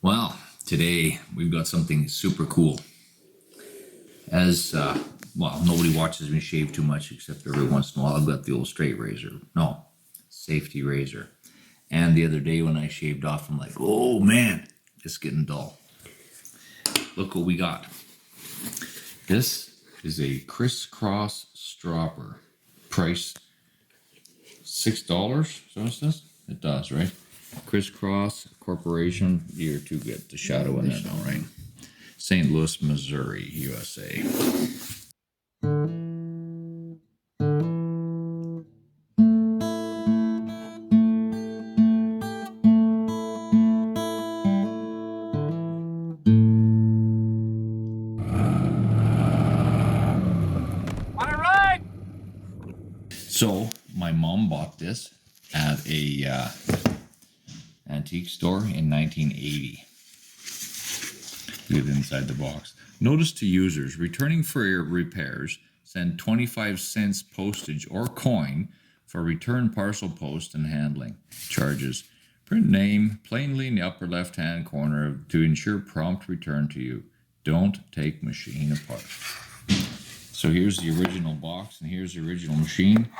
Well, today we've got something super cool. As well, nobody watches me shave too much except every once in a while. I've got the old straight razor. No, safety razor. And the other day when I shaved off, I'm like, oh man, it's getting dull. Look what we got. This is a crisscross stropper. Price $6. Is that what it says? It does, right? Crisscross Corporation. You're too good. The shadow in there now, right? St. Louis, Missouri, USA. So my mom bought this at a antique store in 1980. Look inside the box. Notice to users, returning for your repairs, send 25 cents postage or coin for return parcel post and handling charges. Print name plainly in the upper left-hand corner to ensure prompt return to you. Don't take machine apart. So here's the original box and here's the original machine.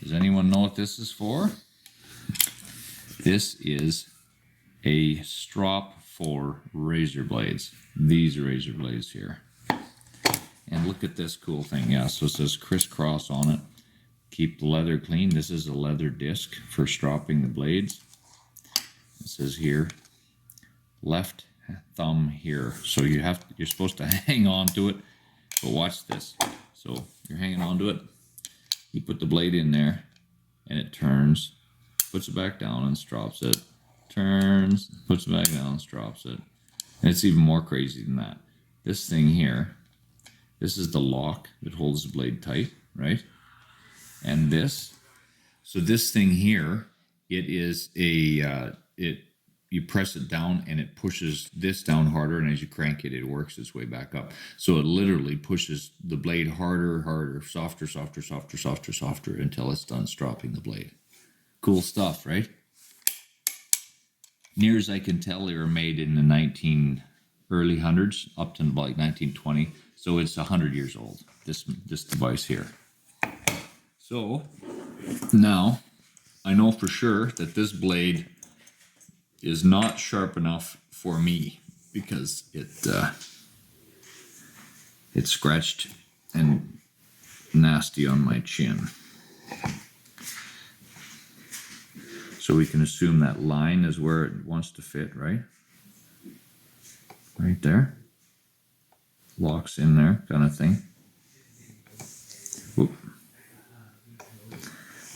Does anyone know what this is for? This is a strop for razor blades. These razor blades here. And look at this cool thing. Yeah, so it says crisscross on it. Keep the leather clean. This is a leather disc for stropping the blades. It says here, left thumb here. So you're supposed to hang on to it. But watch this. So you're hanging on to it. You put the blade in there and it turns, puts it back down and strops it. Turns, puts it back down, strops it. And it's even more crazy than that. This thing here, this is the lock that holds the blade tight, right? And this, so this thing here, it is a, you press it down and it pushes this down harder, and as you crank it, it works its way back up. So it literally pushes the blade harder, harder, softer, softer, softer, softer, softer, until it's done stropping the blade. Cool stuff, right? Near as I can tell, they were made in the early hundreds, up to like 1920. So it's 100 years old, this device here. So now I know for sure that this blade is not sharp enough for me because it's scratched and nasty on my chin. So we can assume that line is where it wants to fit, right? Right there. Locks in there, kind of thing. Whoop.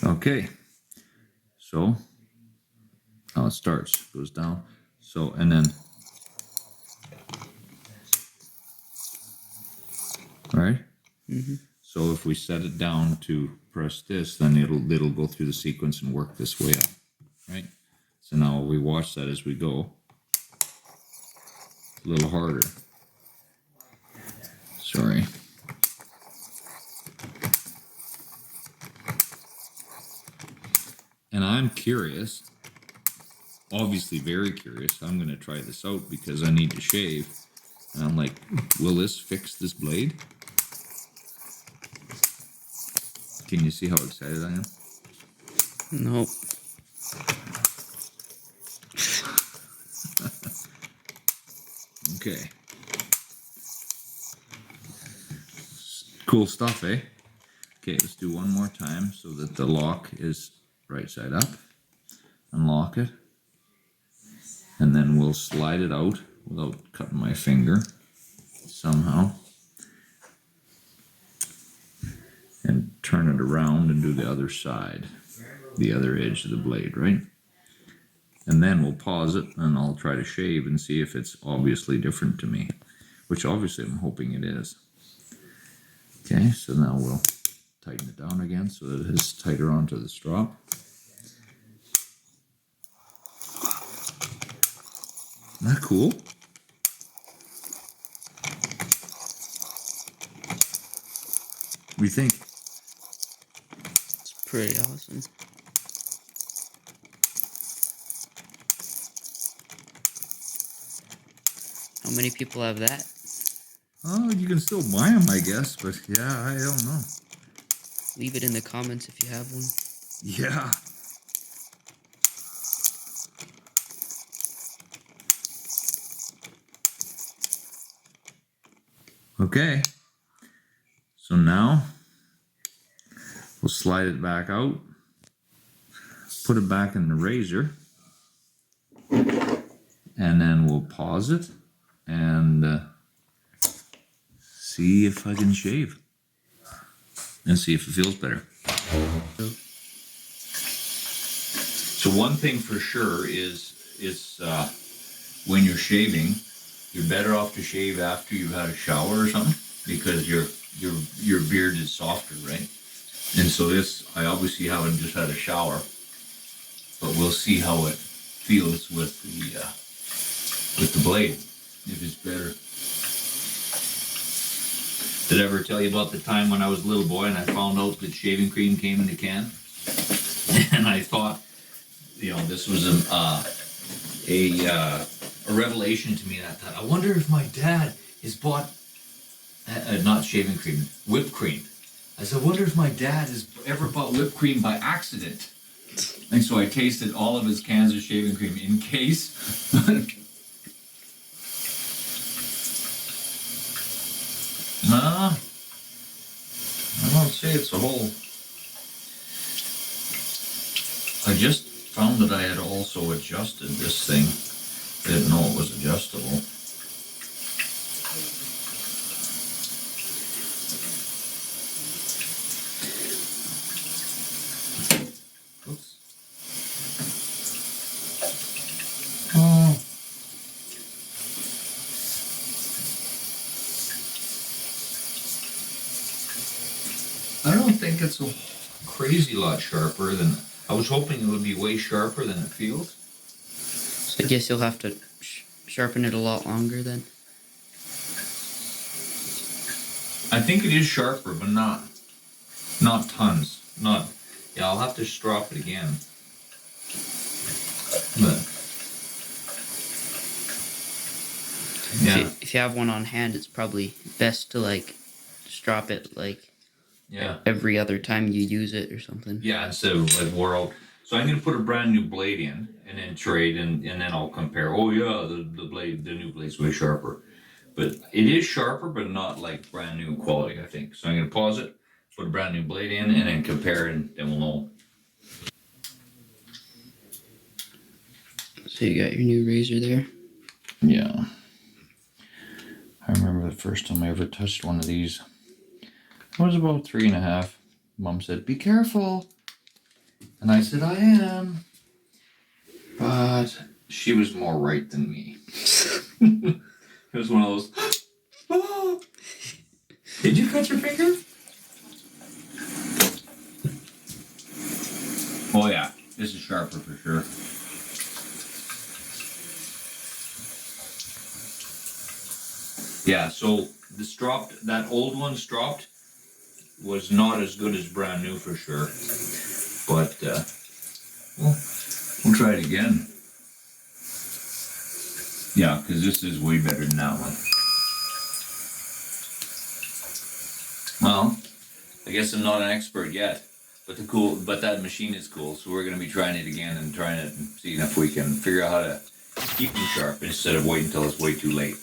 Okay. So, it starts, goes down. So, and then, right? Mm-hmm. So if we set it down to press this, then it'll go through the sequence and work this way up. Right? So now we watch that as we go. A little harder. Sorry. And I'm curious, obviously very curious. I'm going to try this out because I need to shave. And I'm like, will this fix this blade? Can you see how excited I am? Nope. Okay. Cool stuff, eh? Okay, let's do one more time so that the lock is right side up. Unlock it. And then we'll slide it out without cutting my finger somehow. And turn it around and do the other side, the other edge of the blade, right? And then we'll pause it and I'll try to shave and see if it's obviously different to me, which obviously I'm hoping it is. Okay, so now we'll tighten it down again so that it is tighter onto the strop. Isn't that cool? What do you think? It's pretty awesome. How many people have that? Oh, you can still buy them, I guess, but yeah, I don't know. Leave it in the comments if you have one. Yeah. Okay. So now we'll slide it back out, put it back in the razor, and then we'll pause it and see if I can shave and see if it feels better. So one thing for sure is when you're shaving, you're better off to shave after you've had a shower or something, because your beard is softer, right? And so this, I obviously haven't just had a shower, but we'll see how it feels with the blade, if it's better. Did I ever tell you about the time when I was a little boy and I found out that shaving cream came in a can? And I thought, you know, this was a revelation to me. And I thought, I wonder if my dad has bought, not shaving cream, whipped cream. I said, I wonder if my dad has ever bought whipped cream by accident. And so I tasted all of his cans of shaving cream in case. Nah, I won't say it's a whole. I just found that I had also adjusted this thing. I didn't know it was adjustable. Oops. Oh. I don't think it's a crazy lot sharper than. I was hoping it would be way sharper than it feels. So I guess you'll have to sharpen it a lot longer then. I think it is sharper, but not tons. Not. Yeah, I'll have to strop it again. But yeah, If you have one on hand, it's probably best to like strop it like yeah, every other time you use it or something. yeah. Instead of like wore out. So I'm gonna put a brand new blade in and then trade and then I'll compare. Oh yeah, the new blade's way sharper. But it is sharper, but not like brand new quality, I think. So I'm gonna pause it, put a brand new blade in, and then compare, and then we'll know. So you got your new razor there? Yeah. I remember the first time I ever touched one of these. I was about 3.5. Mom said, "Be careful." And I said, "I am." But she was more right than me. It was one of those, "Oh, did you cut your finger?" Oh yeah, this is sharper for sure. Yeah, so the stropped, that old one stropped, was not as good as brand new for sure. But we'll try it again. Yeah, because this is way better than that one. Well, I guess I'm not an expert yet, but that machine is cool. So we're gonna be trying it again and trying it and seeing if we can figure out how to keep them sharp instead of waiting until it's way too late.